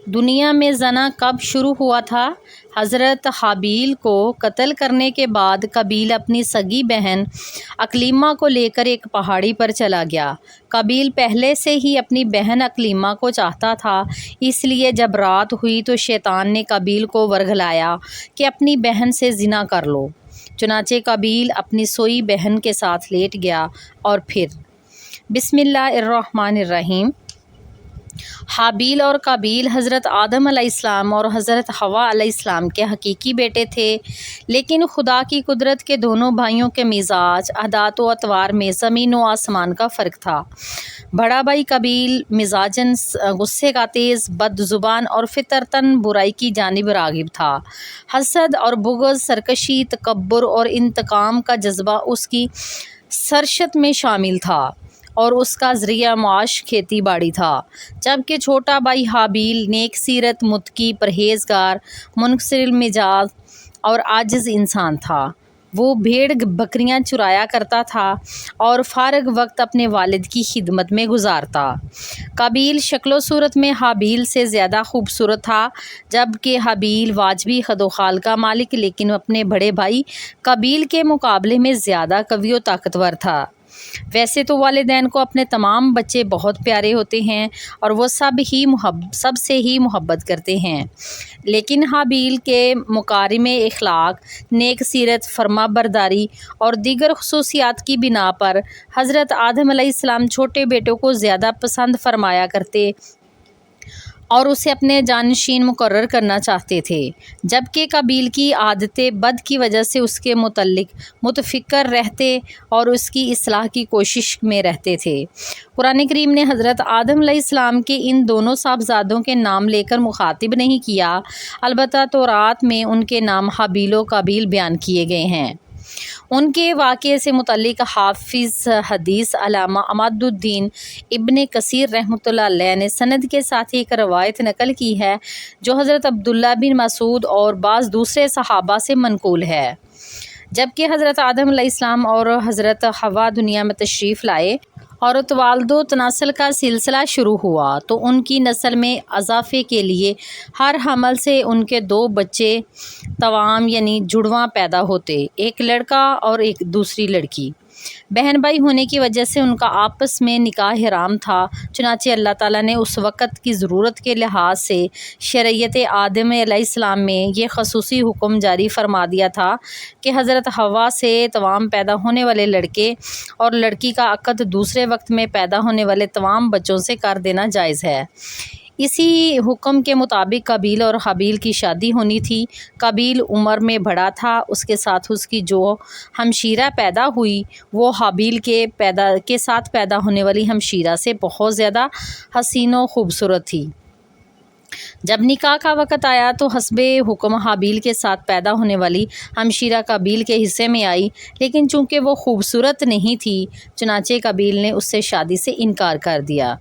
دنیا میں زنا کب شروع ہوا تھا؟ حضرت حابیل کو قتل کرنے کے بعد قابیل اپنی سگی بہن اکلیمہ کو لے کر ایک پہاڑی پر چلا گیا۔ قابیل پہلے سے ہی اپنی بہن اکلیمہ کو چاہتا تھا، اس لیے جب رات ہوئی تو شیطان نے قابیل کو ورغلایا کہ اپنی بہن سے زنا کر لو۔ چنانچہ قابیل اپنی سوئی بہن کے ساتھ لیٹ گیا اور پھر بسم اللہ الرحمن الرحیم۔ حابیل اور قابیل حضرت آدم علیہ السلام اور حضرت حوا علیہ السلام کے حقیقی بیٹے تھے، لیکن خدا کی قدرت کے دونوں بھائیوں کے مزاج، عادات و اطوار میں زمین و آسمان کا فرق تھا۔ بڑا بھائی قابیل مزاجاً غصے کا تیز، بد زبان اور فطرتاً برائی کی جانب راغب تھا۔ حسد اور بغض، سرکشی، تکبر اور انتقام کا جذبہ اس کی سرشت میں شامل تھا اور اس کا ذریعہ معاش کھیتی باڑی تھا، جبکہ چھوٹا بھائی حابیل نیک سیرت، متقی، پرہیزگار، منکسر المزاج اور عاجز انسان تھا۔ وہ بھیڑ بکریاں چرایا کرتا تھا اور فارغ وقت اپنے والد کی خدمت میں گزارتا۔ قابیل شکل و صورت میں حابیل سے زیادہ خوبصورت تھا، جبکہ حابیل واجبی قد و خال کا مالک لیکن اپنے بڑے بھائی قابیل کے مقابلے میں زیادہ قوی و طاقتور تھا۔ ویسے تو والدین کو اپنے تمام بچے بہت پیارے ہوتے ہیں اور وہ سب سے ہی محبت کرتے ہیں، لیکن حابیل کے مکارم اخلاق، نیک سیرت، فرما برداری اور دیگر خصوصیات کی بنا پر حضرت آدم علیہ السلام چھوٹے بیٹوں کو زیادہ پسند فرمایا کرتے اور اسے اپنے جانشین مقرر کرنا چاہتے تھے، جبکہ قابیل کی عادت بد کی وجہ سے اس کے متعلق متفکر رہتے اور اس کی اصلاح کی کوشش میں رہتے تھے۔ قرآن کریم نے حضرت آدم علیہ السلام کے ان دونوں صاحبزادوں کے نام لے کر مخاطب نہیں کیا، البتہ تورات میں ان کے نام حابیل و قابیل بیان کیے گئے ہیں۔ ان کے واقعے سے متعلق حافظ حدیث علامہ عماد الدین ابن کثیر رحمۃ اللہ علیہ نے سند کے ساتھ ایک روایت نقل کی ہے جو حضرت عبداللہ بن مسعود اور بعض دوسرے صحابہ سے منقول ہے۔ جبکہ حضرت آدم علیہ السلام اور حضرت حوا دنیا میں تشریف لائے اور توالد و تناسل کا سلسلہ شروع ہوا تو ان کی نسل میں اضافے کے لیے ہر حمل سے ان کے 2 بچے توام یعنی جڑواں پیدا ہوتے، ایک لڑکا اور ایک دوسری لڑکی۔ بہن بھائی ہونے کی وجہ سے ان کا آپس میں نکاح حرام تھا، چنانچہ اللہ تعالیٰ نے اس وقت کی ضرورت کے لحاظ سے شریعت آدم علیہ السلام میں یہ خصوصی حکم جاری فرما دیا تھا کہ حضرت حوا سے توام پیدا ہونے والے لڑکے اور لڑکی کا عقد دوسرے وقت میں پیدا ہونے والے تمام بچوں سے کر دینا جائز ہے۔ اسی حکم کے مطابق قابیل اور حابیل کی شادی ہونی تھی۔ قابیل عمر میں بڑا تھا، اس کے ساتھ اس کی جو ہمشیرہ پیدا ہوئی وہ حابیل کے ساتھ پیدا ہونے والی ہمشیرہ سے بہت زیادہ حسین و خوبصورت تھی۔ جب نکاح کا وقت آیا تو حسب حکم حابیل کے ساتھ پیدا ہونے والی ہمشیرہ قابیل کے حصے میں آئی، لیکن چونکہ وہ خوبصورت نہیں تھی چنانچہ قابیل نے اس سے شادی سے انکار کر دیا۔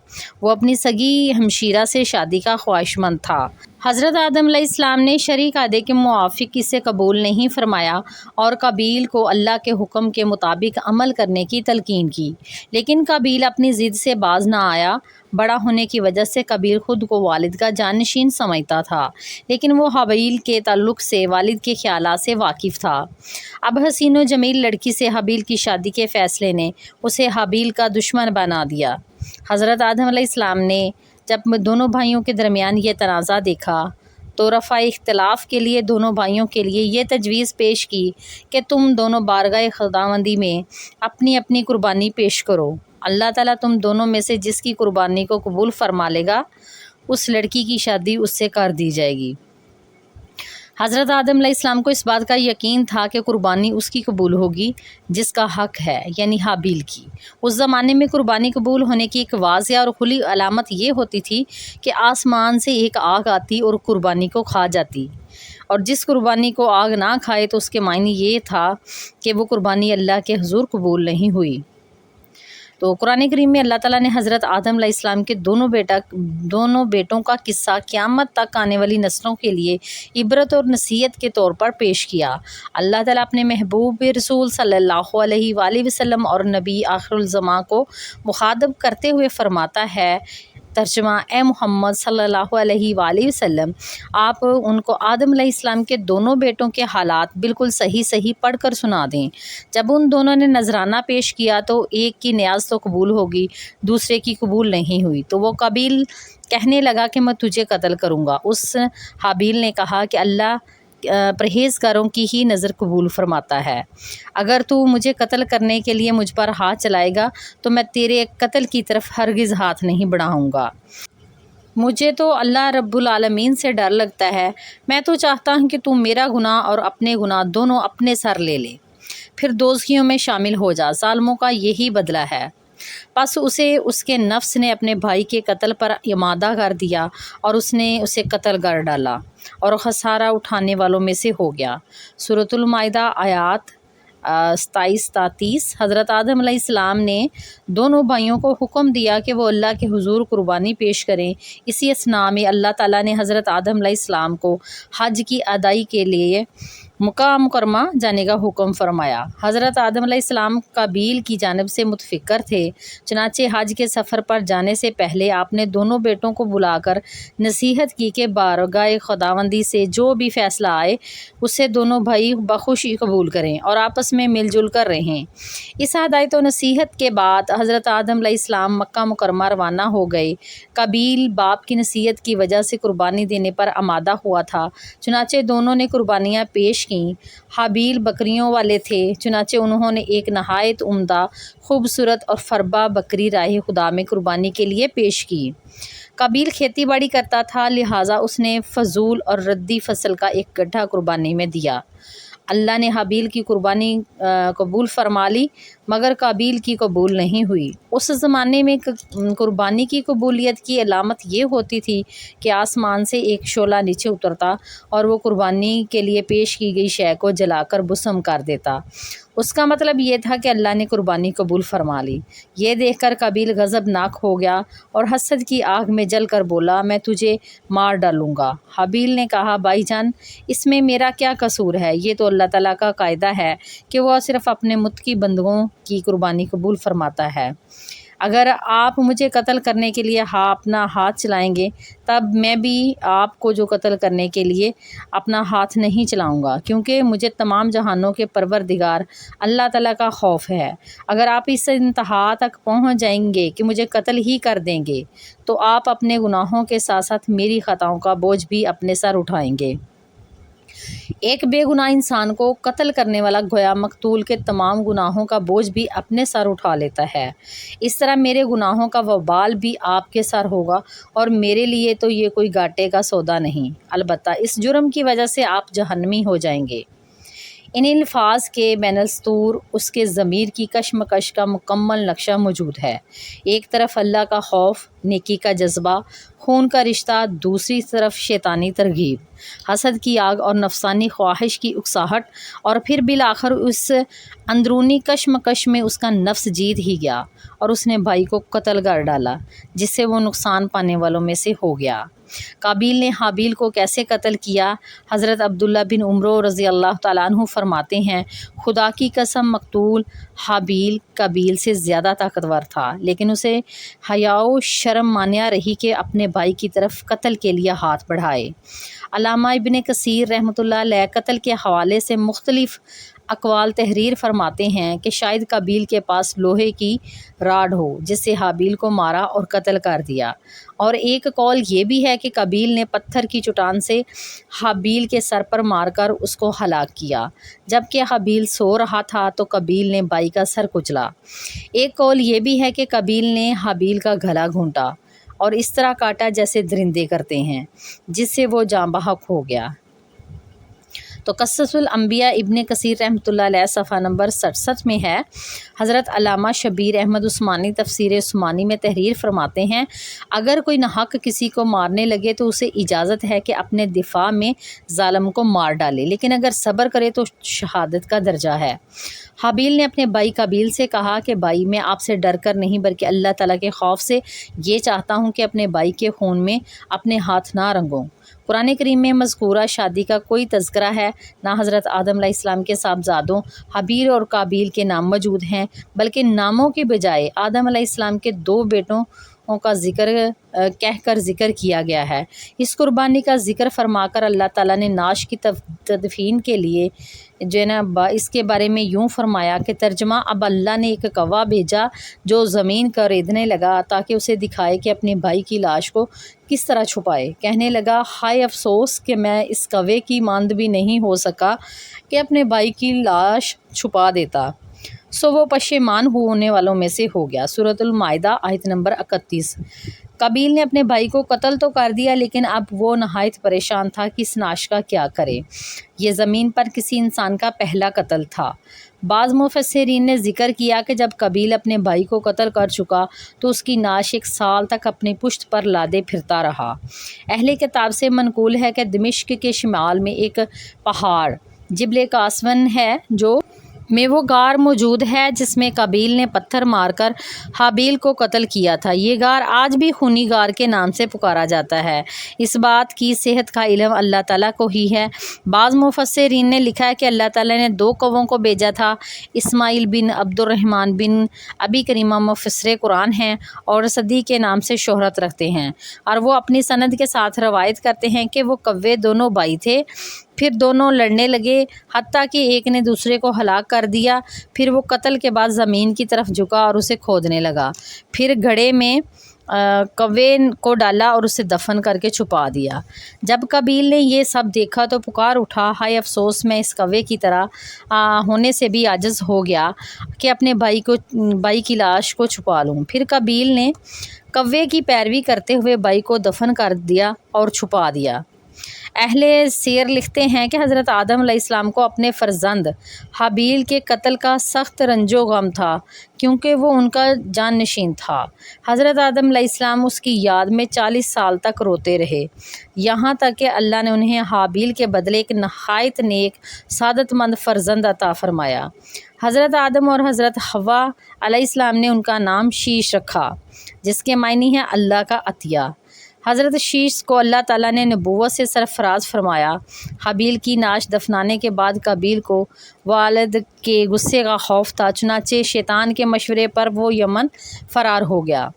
وہ اپنی سگی ہمشیرہ سے شادی کا خواہشمند تھا۔ حضرت آدم علیہ السلام نے شرعی قاعدے کے موافق اسے قبول نہیں فرمایا اور قابیل کو اللہ کے حکم کے مطابق عمل کرنے کی تلقین کی، لیکن قابیل اپنی ضد سے باز نہ آیا۔ بڑا ہونے کی وجہ سے قابیل خود کو والد کا جانشین سمجھتا تھا، لیکن وہ حابیل کے تعلق سے والد کے خیالات سے واقف تھا۔ اب حسین و جمیل لڑکی سے حابیل کی شادی کے فیصلے نے اسے حابیل کا دشمن بنا دیا۔ حضرت آدم علیہ السلام نے جب دونوں بھائیوں کے درمیان یہ تنازع دیکھا تو رفع اختلاف کے لیے دونوں بھائیوں کے لیے یہ تجویز پیش کی کہ تم دونوں بارگاہ خداوندی میں اپنی اپنی قربانی پیش کرو، اللہ تعالیٰ تم دونوں میں سے جس کی قربانی کو قبول فرما لے گا اس لڑکی کی شادی اس سے کر دی جائے گی۔ حضرت آدم علیہ السلام کو اس بات کا یقین تھا کہ قربانی اس کی قبول ہوگی جس کا حق ہے، یعنی حابیل کی۔ اس زمانے میں قربانی قبول ہونے کی ایک واضح اور کھلی علامت یہ ہوتی تھی کہ آسمان سے ایک آگ آتی اور قربانی کو کھا جاتی، اور جس قربانی کو آگ نہ کھائے تو اس کے معنی یہ تھا کہ وہ قربانی اللہ کے حضور قبول نہیں ہوئی۔ تو قرآن کریم میں اللہ تعالیٰ نے حضرت آدم علیہ السلام کے دونوں بیٹوں کا قصہ قیامت تک آنے والی نسلوں کے لیے عبرت اور نصیحت کے طور پر پیش کیا۔ اللہ تعالیٰ اپنے محبوب رسول صلی اللہ علیہ وآلہ وسلم اور نبی آخر الزماں کو مخاطب کرتے ہوئے فرماتا ہے، ترجمہ: اے محمد صلی اللہ علیہ وآلہ وسلم، آپ ان کو آدم علیہ السلام کے دونوں بیٹوں کے حالات بالکل صحیح پڑھ کر سنا دیں۔ جب ان دونوں نے نذرانہ پیش کیا تو ایک کی نیاز تو قبول ہوگی، دوسرے کی قبول نہیں ہوئی، تو وہ قابیل کہنے لگا کہ میں تجھے قتل کروں گا۔ اس حابیل نے کہا کہ اللہ پرہیزگاروں کی ہی نظر قبول فرماتا ہے، اگر تو مجھے قتل کرنے کے لیے مجھ پر ہاتھ چلائے گا تو میں تیرے قتل کی طرف ہرگز ہاتھ نہیں بڑھاؤں گا۔ مجھے تو اللہ رب العالمین سے ڈر لگتا ہے، میں تو چاہتا ہوں کہ تو میرا گناہ اور اپنے گناہ دونوں اپنے سر لے لے، پھر دوزخیوں میں شامل ہو جا، ظالموں کا یہی بدلہ ہے۔ پس اسے اس کے نفس نے اپنے بھائی کے قتل پر آمادہ کر دیا اور اس نے اسے قتل کر ڈالا اور خسارہ اٹھانے والوں میں سے ہو گیا۔ سورۃ المائدہ آیات 27-30۔ حضرت آدم علیہ السلام نے دونوں بھائیوں کو حکم دیا کہ وہ اللہ کے حضور قربانی پیش کریں۔ اسی اثناء میں اللہ تعالیٰ نے حضرت آدم علیہ السلام کو حج کی ادائی کے لیے مکہ مکرمہ جانے کا حکم فرمایا۔ حضرت آدم علیہ السلام قابیل کی جانب سے متفکر تھے، چنانچہ حج کے سفر پر جانے سے پہلے آپ نے دونوں بیٹوں کو بلا کر نصیحت کی کہ بارگاہ خداوندی سے جو بھی فیصلہ آئے اسے دونوں بھائی بخوشی قبول کریں اور آپس میں مل جل کر رہیں۔ اس ہدایت و نصیحت کے بعد حضرت آدم علیہ السلام مکہ مکرمہ روانہ ہو گئے۔ قابیل باپ کی نصیحت کی وجہ سے قربانی دینے پر آمادہ ہوا تھا، چنانچہ دونوں نے قربانیاں پیش کیں۔ حابیل بکریوں والے تھے، چنانچہ انہوں نے ایک نہایت عمدہ، خوبصورت اور فربا بکری راہ خدا میں قربانی کے لیے پیش کی۔ قابیل کھیتی باڑی کرتا تھا، لہٰذا اس نے فضول اور ردی فصل کا ایک گڈھا قربانی میں دیا۔ اللہ نے حابیل کی قربانی قبول فرما لی، مگر قابیل کی قبول نہیں ہوئی۔ اس زمانے میں قربانی کی قبولیت کی علامت یہ ہوتی تھی کہ آسمان سے ایک شعلہ نیچے اترتا اور وہ قربانی کے لیے پیش کی گئی شے کو جلا کر بسم کر دیتا۔ اس کا مطلب یہ تھا کہ اللہ نے قربانی قبول فرما لی۔ یہ دیکھ کر قابیل غضبناک ہو گیا اور حسد کی آگ میں جل کر بولا، میں تجھے مار ڈالوں گا۔ حابیل نے کہا، بھائی جان، اس میں میرا کیا قصور ہے؟ یہ تو اللہ تعالیٰ کا قاعدہ ہے کہ وہ صرف اپنے متقی بندوں کی قربانی قبول فرماتا ہے۔ اگر آپ مجھے قتل کرنے کے لیے اپنا ہاتھ چلائیں گے تب میں بھی آپ کو جو قتل کرنے کے لیے اپنا ہاتھ نہیں چلاؤں گا، کیونکہ مجھے تمام جہانوں کے پروردگار اللہ تعالیٰ کا خوف ہے۔ اگر آپ اس انتہا تک پہنچ جائیں گے کہ مجھے قتل ہی کر دیں گے تو آپ اپنے گناہوں کے ساتھ ساتھ میری خطاؤں کا بوجھ بھی اپنے سر اٹھائیں گے۔ ایک بے گناہ انسان کو قتل کرنے والا گویا مقتول کے تمام گناہوں کا بوجھ بھی اپنے سر اٹھا لیتا ہے۔ اس طرح میرے گناہوں کا وبال بھی آپ کے سر ہوگا اور میرے لیے تو یہ کوئی گھاٹے کا سودا نہیں، البتہ اس جرم کی وجہ سے آپ جہنمی ہو جائیں گے۔ ان الفاظ کے بین السطور اس کے ضمیر کی کشمکش کا مکمل نقشہ موجود ہے۔ ایک طرف اللہ کا خوف، نیکی کا جذبہ، خون کا رشتہ، دوسری طرف شیطانی ترغیب، حسد کی آگ اور نفسانی خواہش کی اکساہٹ، اور پھر بالآخر اس اندرونی کشمکش میں اس کا نفس جیت ہی گیا اور اس نے بھائی کو قتل کر ڈالا، جس سے وہ نقصان پانے والوں میں سے ہو گیا۔ قابیل نے حابیل کو کیسے قتل کیا؟ حضرت عبداللہ بن عمر رضی اللہ تعالیٰ عنہ فرماتے ہیں، خدا کی قسم مقتول حابیل قابیل سے زیادہ طاقتور تھا، لیکن اسے حیا و شرم مانع رہی کہ اپنے بھائی کی طرف قتل کے لیے ہاتھ بڑھائے۔ علامہ ابن کثیر رحمۃ اللہ علیہ قتل کے حوالے سے مختلف اقوال تحریر فرماتے ہیں کہ شاید قابیل کے پاس لوہے کی راڈ ہو جس سے حابیل کو مارا اور قتل کر دیا، اور ایک قول یہ بھی ہے کہ قابیل نے پتھر کی چٹان سے حابیل کے سر پر مار کر اس کو ہلاک کیا، جبکہ حابیل سو رہا تھا تو قابیل نے بھائی کا سر کچلا۔ ایک قول یہ بھی ہے کہ قابیل نے حابیل کا گلا گھونٹا اور اس طرح کاٹا جیسے درندے کرتے ہیں، جس سے وہ جاں بحق ہو گیا۔ تو قصص الانبیاء ابن کثیر رحمۃ اللہ علیہ صفحہ نمبر 67 میں ہے۔ حضرت علامہ شبیر احمد عثمانی تفسیر عثمانی میں تحریر فرماتے ہیں، اگر کوئی ناحق کسی کو مارنے لگے تو اسے اجازت ہے کہ اپنے دفاع میں ظالم کو مار ڈالے، لیکن اگر صبر کرے تو شہادت کا درجہ ہے۔ حابیل نے اپنے بھائی قابیل سے کہا کہ بھائی، میں آپ سے ڈر کر نہیں بلکہ اللہ تعالیٰ کے خوف سے یہ چاہتا ہوں کہ اپنے بھائی کے خون میں اپنے ہاتھ نہ رنگوں۔ قرآن کریم میں مذکورہ شادی کا کوئی تذکرہ ہے، نہ حضرت آدم علیہ السلام کے صاحبزادوں حابیل اور قابیل کے نام موجود ہیں، بلکہ ناموں کے بجائے آدم علیہ السلام کے دو بیٹوں کا ذکر کہہ کر ذکر کیا گیا ہے۔ اس قربانی کا ذکر فرما کر اللہ تعالیٰ نے نعش کی تدفین کے لیے جو ہے نا اس کے بارے میں یوں فرمایا کہ ترجمہ: اب اللہ نے ایک کوا بھیجا جو زمین کا ریدنے لگا تاکہ اسے دکھائے کہ اپنے بھائی کی لاش کو کس طرح چھپائے۔ کہنے لگا، ہائے افسوس کہ میں اس کوے کی مانند بھی نہیں ہو سکا کہ اپنے بھائی کی لاش چھپا دیتا، سو وہ پشیمان ہونے والوں میں سے ہو گیا۔ سورۃ المائدہ آیت نمبر 31۔ قابیل نے اپنے بھائی کو قتل تو کر دیا، لیکن اب وہ نہایت پریشان تھا کہ اس نعش کا کیا کرے۔ یہ زمین پر کسی انسان کا پہلا قتل تھا۔ بعض مفسرین نے ذکر کیا کہ جب قابیل اپنے بھائی کو قتل کر چکا تو اس کی نعش 1 سال تک اپنی پشت پر لادے پھرتا رہا۔ اہل کتاب سے منقول ہے کہ دمشق کے شمال میں ایک پہاڑ جبل قاسون ہے جو میں وہ غار موجود ہے جس میں قابیل نے پتھر مار کر حابیل کو قتل کیا تھا۔ یہ غار آج بھی خونی غار کے نام سے پکارا جاتا ہے۔ اس بات کی صحت کا علم اللہ تعالیٰ کو ہی ہے۔ بعض مفسرین نے لکھا ہے کہ اللہ تعالیٰ نے 2 کووں کو بھیجا تھا۔ اسماعیل بن عبد الرحمن بن ابی کریمہ مفسر قرآن ہیں اور صدی کے نام سے شہرت رکھتے ہیں، اور وہ اپنی سند کے ساتھ روایت کرتے ہیں کہ وہ کوے دونوں بھائی تھے، پھر دونوں لڑنے لگے حتیٰ کہ ایک نے دوسرے کو ہلاک کر دیا۔ پھر وہ قتل کے بعد زمین کی طرف جھکا اور اسے کھودنے لگا، پھر گڑھے میں کوے کو ڈالا اور اسے دفن کر کے چھپا دیا۔ جب قابیل نے یہ سب دیکھا تو پکار اٹھا، ہائے افسوس، میں اس کوے کی طرح ہونے سے بھی عاجز ہو گیا کہ اپنے بھائی کی لاش کو چھپا لوں۔ پھر قابیل نے کوے کی پیروی کرتے ہوئے بھائی کو دفن کر دیا اور چھپا دیا۔ اہل سیر لکھتے ہیں کہ حضرت آدم علیہ السلام کو اپنے فرزند حابیل کے قتل کا سخت رنج و غم تھا، کیونکہ وہ ان کا جان نشین تھا۔ حضرت آدم علیہ السلام اس کی یاد میں 40 سال تک روتے رہے، یہاں تک کہ اللہ نے انہیں حابیل کے بدلے ایک نہایت نیک سعادت مند فرزند عطا فرمایا۔ حضرت آدم اور حضرت حوا علیہ السلام نے ان کا نام شیش رکھا، جس کے معنی ہے اللہ کا عطیہ۔ حضرت شیش کو اللہ تعالیٰ نے نبوت سے سرفراز فرمایا۔ حابیل کی نعش دفنانے کے بعد قابیل کو والد کے غصے کا خوف تھا، چنانچہ شیطان کے مشورے پر وہ یمن فرار ہو گیا۔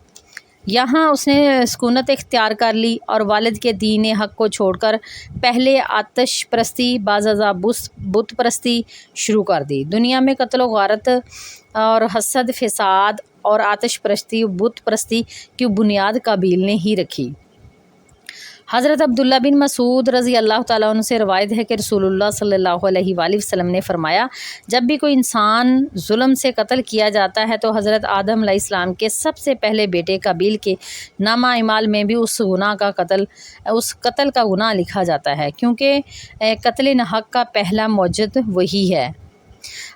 یہاں اس نے سکونت اختیار کر لی اور والد کے دین حق کو چھوڑ کر پہلے آتش پرستی بعد ازاں بت پرستی شروع کر دی۔ دنیا میں قتل و غارت اور حسد، فساد اور آتش پرستی و بت پرستی کی بنیاد قابیل نے ہی رکھی۔ حضرت عبداللہ بن مسعود رضی اللہ تعالیٰ عنہ سے روایت ہے کہ رسول اللہ صلی اللہ علیہ وآلہ وسلم نے فرمایا، جب بھی کوئی انسان ظلم سے قتل کیا جاتا ہے تو حضرت آدم علیہ السلام کے سب سے پہلے بیٹے قابیل کے نامہ اعمال میں بھی اس قتل کا گناہ لکھا جاتا ہے، کیونکہ قتل ناحق کا پہلا موجد وہی ہے۔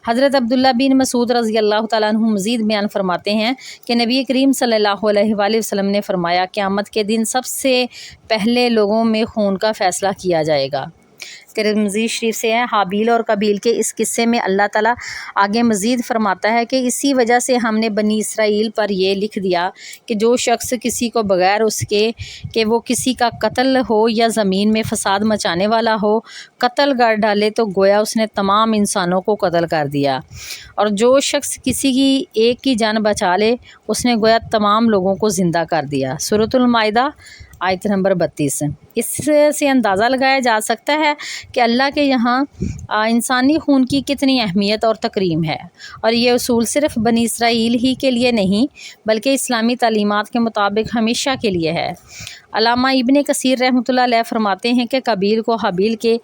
حضرت عبداللہ بن مسعود رضی اللہ تعالیٰ عنہ مزید بیان فرماتے ہیں کہ نبی کریم صلی اللہ علیہ وآلہ وسلم نے فرمایا، قیامت کے دن سب سے پہلے لوگوں میں خون کا فیصلہ کیا جائے گا۔ ترمذی شریف سے ہے۔ حابیل اور قابیل کے اس قصے میں اللہ تعالیٰ آگے مزید فرماتا ہے کہ اسی وجہ سے ہم نے بنی اسرائیل پر یہ لکھ دیا کہ جو شخص کسی کو بغیر اس کے کہ وہ کسی کا قتل ہو یا زمین میں فساد مچانے والا ہو قتل کر ڈالے تو گویا اس نے تمام انسانوں کو قتل کر دیا، اور جو شخص کسی کی ایک کی جان بچا لے اس نے گویا تمام لوگوں کو زندہ کر دیا۔ سورۃ المائدہ آیت نمبر 32۔ اس سے اندازہ لگایا جا سکتا ہے کہ اللہ کے یہاں انسانی خون کی کتنی اہمیت اور تکریم ہے، اور یہ اصول صرف بنی اسرائیل ہی کے لیے نہیں بلکہ اسلامی تعلیمات کے مطابق ہمیشہ کے لیے ہے۔ علامہ ابن کثیر رحمۃ اللہ علیہ فرماتے ہیں کہ قابیل کو حابیل کے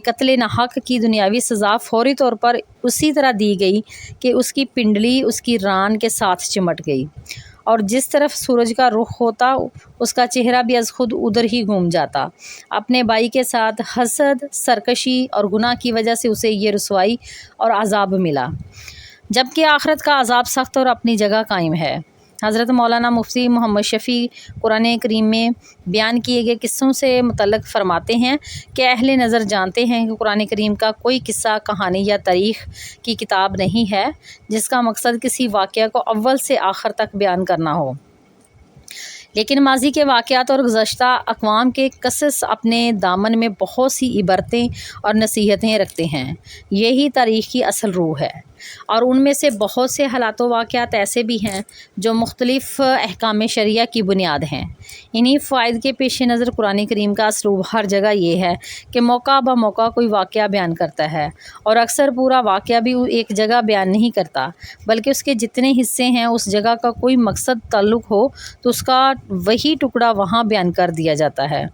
قتل ناحق کی دنیاوی سزا فوری طور پر اسی طرح دی گئی کہ اس کی پنڈلی اس کی ران کے ساتھ چمٹ گئی، اور جس طرف سورج کا رخ ہوتا اس کا چہرہ بھی از خود ادھر ہی گھوم جاتا۔ اپنے بھائی کے ساتھ حسد، سرکشی اور گناہ کی وجہ سے اسے یہ رسوائی اور عذاب ملا، جبکہ آخرت کا عذاب سخت اور اپنی جگہ قائم ہے۔ حضرت مولانا مفتی محمد شفیع قرآن کریم میں بیان کیے گئے قصوں سے متعلق فرماتے ہیں کہ اہل نظر جانتے ہیں کہ قرآن کریم کا کوئی قصہ، کہانی یا تاریخ کی کتاب نہیں ہے جس کا مقصد کسی واقعہ کو اول سے آخر تک بیان کرنا ہو، لیکن ماضی کے واقعات اور گزشتہ اقوام کے قصص اپنے دامن میں بہت سی عبرتیں اور نصیحتیں رکھتے ہیں۔ یہی تاریخ کی اصل روح ہے۔ اور ان میں سے بہت سے حالات و واقعات ایسے بھی ہیں جو مختلف احکام شرعیہ کی بنیاد ہیں۔ انہی فوائد کے پیش نظر قرآن کریم کا اسلوب ہر جگہ یہ ہے کہ موقع بہ موقع کوئی واقعہ بیان کرتا ہے، اور اکثر پورا واقعہ بھی ایک جگہ بیان نہیں کرتا، بلکہ اس کے جتنے حصے ہیں اس جگہ کا کوئی مقصد تعلق ہو تو اس کا وہی ٹکڑا وہاں بیان کر دیا جاتا ہے۔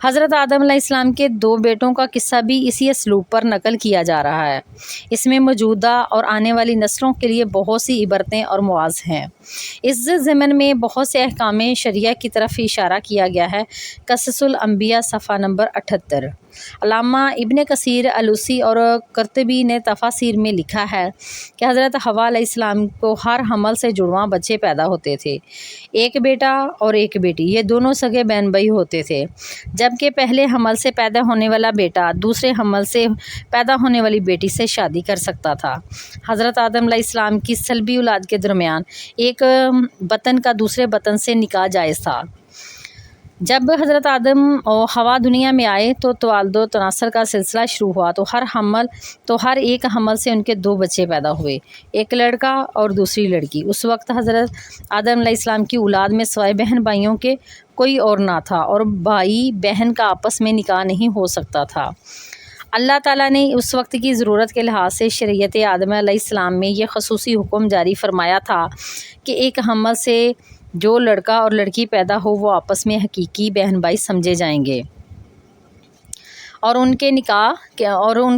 حضرت آدم علیہ السلام کے 2 بیٹوں کا قصہ بھی اسی اسلوب پر نقل کیا جا رہا ہے۔ اس میں موجودہ اور آنے والی نسلوں کے لیے بہت سی عبرتیں اور مواعظ ہیں۔ اس ضمن میں بہت سے احکام شرعیہ کی طرف اشارہ کیا گیا ہے۔ قصص الانبیاء صفحہ نمبر 78۔ علامہ ابن کثیر الوسی اور قرطبی نے تفاسیر میں لکھا ہے کہ حضرت حوا علیہ السلام کو ہر حمل سے جڑواں بچے پیدا ہوتے تھے، ایک بیٹا اور ایک بیٹی، یہ دونوں سگے بہن بھائی ہوتے تھے، جبکہ پہلے حمل سے پیدا ہونے والا بیٹا دوسرے حمل سے پیدا ہونے والی بیٹی سے شادی کر سکتا تھا۔ حضرت آدم علیہ السلام کی سلبی اولاد کے درمیان ایک بطن کا دوسرے بطن سے نکاح جائز تھا۔ جب حضرت آدم اور حوا دنیا میں آئے تو توالد و تناسل کا سلسلہ شروع ہوا، تو ہر ایک حمل سے ان کے 2 بچے پیدا ہوئے، ایک لڑکا اور دوسری لڑکی۔ اس وقت حضرت آدم علیہ السلام کی اولاد میں سوائے بہن بھائیوں کے کوئی اور نہ تھا، اور بھائی بہن کا آپس میں نکاح نہیں ہو سکتا تھا۔ اللہ تعالیٰ نے اس وقت کی ضرورت کے لحاظ سے شریعت آدم علیہ السلام میں یہ خصوصی حکم جاری فرمایا تھا کہ ایک حمل سے جو لڑکا اور لڑکی پیدا ہو وہ آپس میں حقیقی بہن بھائی سمجھے جائیں گے، اور ان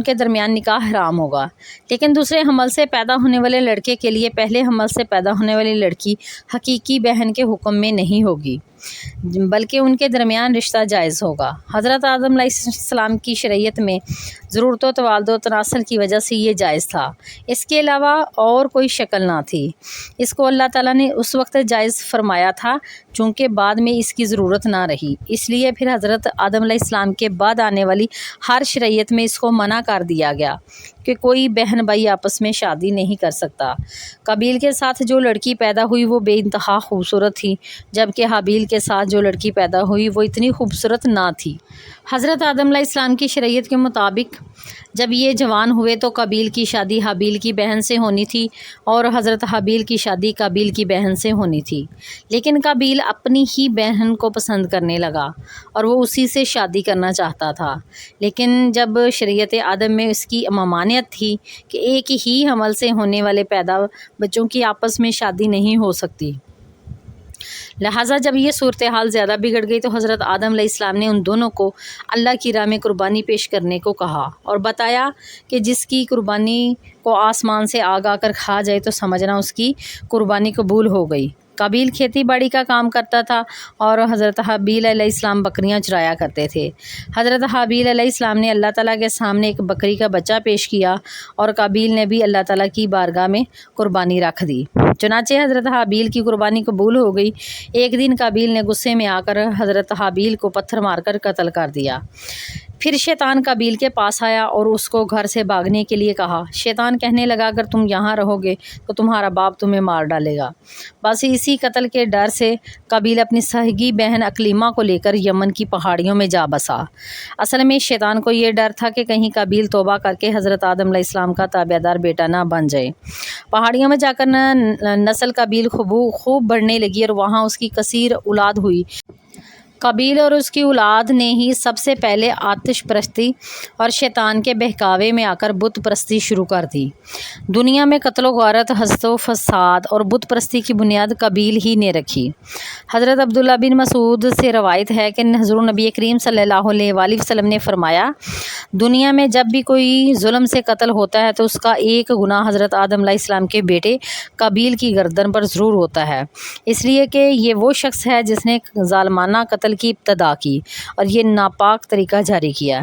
کے درمیان نکاح حرام ہوگا۔ لیکن دوسرے حمل سے پیدا ہونے والے لڑکے کے لیے پہلے حمل سے پیدا ہونے والی لڑکی حقیقی بہن کے حکم میں نہیں ہوگی، بلکہ ان کے درمیان رشتہ جائز ہوگا۔ حضرت آدم علیہ السلام کی شریعت میں ضرورت و توالد و تناسل کی وجہ سے یہ جائز تھا، اس کے علاوہ اور کوئی شکل نہ تھی۔ اس کو اللہ تعالیٰ نے اس وقت جائز فرمایا تھا چونکہ بعد میں اس کی ضرورت نہ رہی، اس لیے پھر حضرت آدم علیہ السلام کے بعد آنے والی ہر شریعت میں اس کو منع کر دیا گیا کہ کوئی بہن بھائی آپس میں شادی نہیں کر سکتا۔ قابیل کے ساتھ جو لڑکی پیدا ہوئی وہ بے انتہا خوبصورت تھی، جبکہ حابیل کے ساتھ جو لڑکی پیدا ہوئی وہ اتنی خوبصورت نہ تھی۔ حضرت آدم علیہ السلام کی شریعت کے مطابق جب یہ جوان ہوئے تو قابیل کی شادی حابیل کی بہن سے ہونی تھی، اور حضرت حابیل کی شادی قابیل کی بہن سے ہونی تھی، لیکن قابیل اپنی ہی بہن کو پسند کرنے لگا اور وہ اسی سے شادی کرنا چاہتا تھا۔ لیکن جب شریعت آدم میں اس کی ممانعت تھی کہ ایک ہی حمل سے ہونے والے پیدا بچوں کی آپس میں شادی نہیں ہو سکتی، لہٰذا جب یہ صورتحال زیادہ بگڑ گئی تو حضرت آدم علیہ السلام نے ان دونوں کو اللہ کی راہ میں قربانی پیش کرنے کو کہا، اور بتایا کہ جس کی قربانی کو آسمان سے آگ آ کر کھا جائے تو سمجھنا اس کی قربانی قبول ہو گئی۔ قابیل کھیتی باڑی کا کام کرتا تھا اور حضرت حابیل علیہ السلام بکریاں چرایا کرتے تھے۔ حضرت حابیل علیہ السلام نے اللہ تعالیٰ کے سامنے ایک بکری کا بچہ پیش کیا، اور قابیل نے بھی اللہ تعالیٰ کی بارگاہ میں قربانی رکھ دی۔ چنانچہ حضرت حابیل کی قربانی قبول ہو گئی۔ ایک دن قابیل نے غصے میں آ کر حضرت حابیل کو پتھر مار کر قتل کر دیا۔ پھر شیطان قابیل کے پاس آیا اور اس کو گھر سے بھاگنے کے لیے کہا۔ شیطان کہنے لگا اگر تم یہاں رہو گے تو تمہارا باپ تمہیں مار ڈالے گا۔ بس اسی قتل کے ڈر سے قابیل اپنی سگی بہن اکلیمہ کو لے کر یمن کی پہاڑیوں میں جا بسا۔ اصل میں شیطان کو یہ ڈر تھا کہ کہیں قابیل توبہ کر کے حضرت آدم علیہ السلام کا تابعدار بیٹا نہ بن جائے۔ پہاڑیوں میں جا کر نسل قابیل خوب بڑھنے لگی اور وہاں اس کی کثیر اولاد ہوئی۔ قابیل اور اس کی اولاد نے ہی سب سے پہلے آتش پرستی اور شیطان کے بہکاوے میں آ کر بت پرستی شروع کر دی۔ دنیا میں قتل و غارت، حسد و فساد اور بت پرستی کی بنیاد قابیل ہی نے رکھی۔ حضرت عبداللہ بن مسعود سے روایت ہے کہ حضور نبی کریم صلی اللہ علیہ وآلہ وسلم نے فرمایا دنیا میں جب بھی کوئی ظلم سے قتل ہوتا ہے تو اس کا ایک گناہ حضرت آدم علیہ السلام کے بیٹے قابیل کی گردن پر ضرور ہوتا ہے، اس لیے کہ یہ وہ شخص ہے جس نے ظالمانہ قتل کی ابتدا کی اور یہ ناپاک طریقہ جاری کیا۔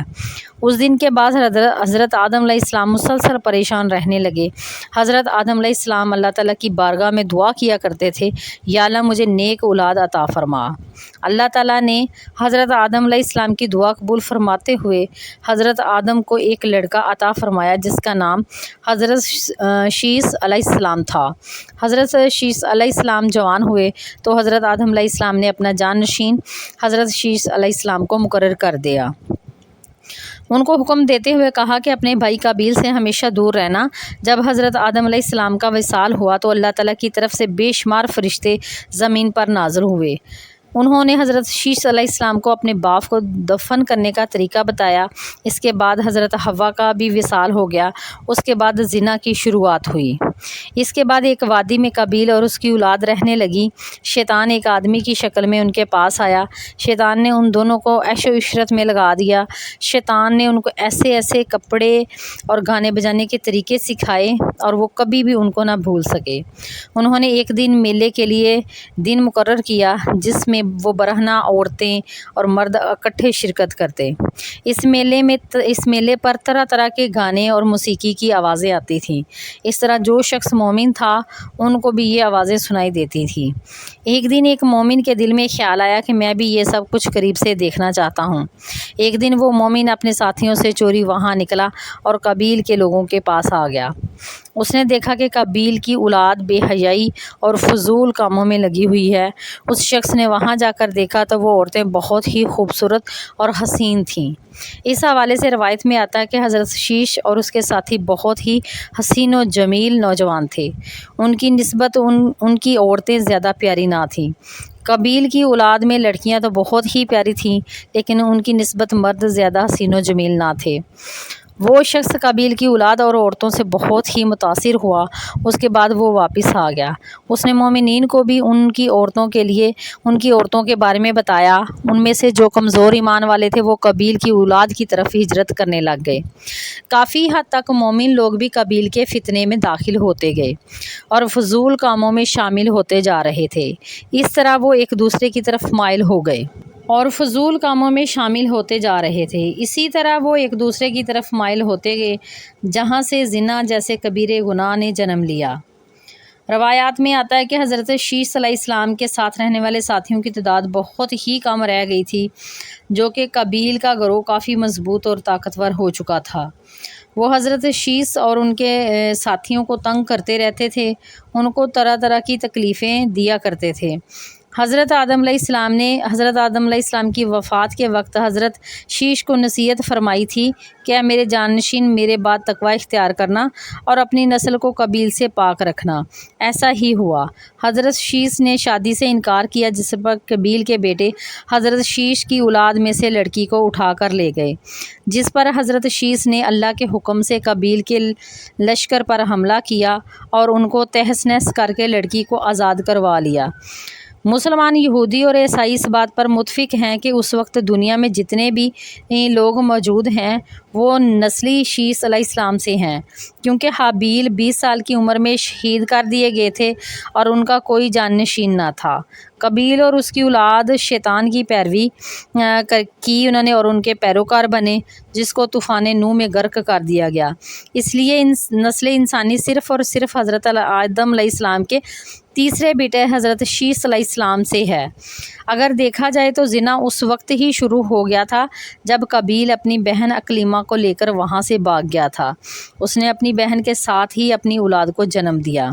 اس دن کے بعد حضرت آدم علیہ السلام مسلسل پریشان رہنے لگے۔ حضرت آدم علیہ السلام اللہ تعالیٰ کی بارگاہ میں دعا کیا کرتے تھے، یا اللہ مجھے نیک اولاد عطا فرما۔ اللہ تعالیٰ نے حضرت آدم علیہ السلام کی دعا قبول فرماتے ہوئے حضرت آدم کو ایک لڑکا عطا فرمایا جس کا نام حضرت شیس علیہ السلام تھا۔ حضرت شیس علیہ السلام جوان ہوئے تو حضرت آدم علیہ السلام نے اپنا جان نشین حضرت شیس علیہ السلام کو مقرر کر دیا۔ ان کو حکم دیتے ہوئے کہا کہ اپنے بھائی قابیل سے ہمیشہ دور رہنا۔ جب حضرت آدم علیہ السلام کا وصال ہوا تو اللہ تعالیٰ کی طرف سے بے شمار فرشتے زمین پر نازل ہوئے۔ انہوں نے حضرت شیش علیہ السلام کو اپنے باپ کو دفن کرنے کا طریقہ بتایا۔ اس کے بعد حضرت حوا کا بھی وصال ہو گیا۔ اس کے بعد زنا کی شروعات ہوئی۔ اس کے بعد ایک وادی میں قابیل اور اس کی اولاد رہنے لگی۔ شیطان ایک آدمی کی شکل میں ان کے پاس آیا۔ شیطان نے ان دونوں کو عیش و عشرت میں لگا دیا۔ شیطان نے ان کو ایسے ایسے کپڑے اور گانے بجانے کے طریقے سکھائے اور وہ کبھی بھی ان کو نہ بھول سکے۔ انہوں نے ایک دن میلے کے لیے دن مقرر کیا جس میں وہ برہنہ عورتیں اور مرد اکٹھے شرکت کرتے۔ اس میلے پر طرح طرح کے گانے اور موسیقی کی آوازیں آتی تھیں۔ اس طرح جو شخص مومن تھا ان کو بھی یہ آوازیں سنائی دیتی تھیں۔ ایک دن ایک مومن کے دل میں خیال آیا کہ میں بھی یہ سب کچھ قریب سے دیکھنا چاہتا ہوں۔ ایک دن وہ مومن اپنے ساتھیوں سے چوری وہاں نکلا اور قابیل کے لوگوں کے پاس آ گیا۔ اس نے دیکھا کہ قابیل کی اولاد بے حیائی اور فضول کاموں میں لگی ہوئی ہے۔ اس شخص نے وہاں جا کر دیکھا تو وہ عورتیں بہت ہی خوبصورت اور حسین تھیں۔ اس حوالے سے روایت میں آتا ہے کہ حضرت شیش اور اس کے ساتھی بہت ہی حسین و جمیل نوجوان تھے۔ ان کی نسبت ان کی عورتیں زیادہ پیاری نہ تھیں۔ قابیل کی اولاد میں لڑکیاں تو بہت ہی پیاری تھیں لیکن ان کی نسبت مرد زیادہ حسین و جمیل نہ تھے۔ وہ شخص قابیل کی اولاد اور عورتوں سے بہت ہی متاثر ہوا۔ اس کے بعد وہ واپس آ گیا۔ اس نے مومنین کو بھی ان کی عورتوں کے بارے میں بتایا۔ ان میں سے جو کمزور ایمان والے تھے وہ قابیل کی اولاد کی طرف ہجرت کرنے لگ گئے۔ کافی حد تک مومن لوگ بھی قابیل کے فتنے میں داخل ہوتے گئے اور فضول کاموں میں شامل ہوتے جا رہے تھے۔ اس طرح وہ ایک دوسرے کی طرف مائل ہو گئے اور فضول کاموں میں شامل ہوتے جا رہے تھے۔ اسی طرح وہ ایک دوسرے کی طرف مائل ہوتے گئے جہاں سے زنا جیسے کبیرے گناہ نے جنم لیا۔ روایات میں آتا ہے کہ حضرت شیش علیہ السلام کے ساتھ رہنے والے ساتھیوں کی تعداد بہت ہی کم رہ گئی تھی، جو کہ قابیل کا گروہ کافی مضبوط اور طاقتور ہو چکا تھا۔ وہ حضرت شیش اور ان کے ساتھیوں کو تنگ کرتے رہتے تھے، ان کو طرح طرح کی تکلیفیں دیا کرتے تھے۔ حضرت آدم علیہ السلام کی وفات کے وقت حضرت شیش کو نصیحت فرمائی تھی کہ اے میرے جانشین، میرے بعد تقوی اختیار کرنا اور اپنی نسل کو قابیل سے پاک رکھنا۔ ایسا ہی ہوا۔ حضرت شیش نے شادی سے انکار کیا جس پر قابیل کے بیٹے حضرت شیش کی اولاد میں سے لڑکی کو اٹھا کر لے گئے، جس پر حضرت شیش نے اللہ کے حکم سے قابیل کے لشکر پر حملہ کیا اور ان کو تہس نہس کر کے لڑکی کو آزاد کروا لیا۔ مسلمان، یہودی اور عیسائی اس بات پر متفق ہیں کہ اس وقت دنیا میں جتنے بھی لوگ موجود ہیں وہ نسلی شیش علیہ السلام سے ہیں، کیونکہ حابیل 20 سال کی عمر میں شہید کر دیے گئے تھے اور ان کا کوئی جانشین نہ تھا۔ قابیل اور اس کی اولاد شیطان کی پیروی کی انہوں نے اور ان کے پیروکار بنے، جس کو طوفان نوح میں غرق کر دیا گیا۔ اس لیے نسل انسانی صرف اور صرف حضرت آدم علیہ السلام کے تیسرے بیٹے حضرت شیش علیہ السلام سے ہے۔ اگر دیکھا جائے تو زنا اس وقت ہی شروع ہو گیا تھا جب قابیل اپنی بہن اکلیمہ کو لے کر وہاں سے بھاگ گیا تھا۔ اس نے اپنی بہن کے ساتھ ہی اپنی اولاد کو جنم دیا۔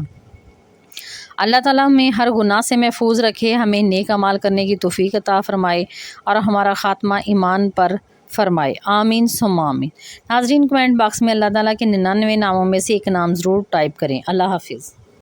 اللہ تعالیٰ ہمیں ہر گناہ سے محفوظ رکھے، ہمیں نیک اعمال کرنے کی توفیق عطا فرمائے اور ہمارا خاتمہ ایمان پر فرمائے، آمین ثم آمین۔ ناظرین، کمنٹ باکس میں اللہ تعالیٰ کے 99 ناموں میں سے ایک نام ضرور ٹائپ کریں۔ اللہ حافظ۔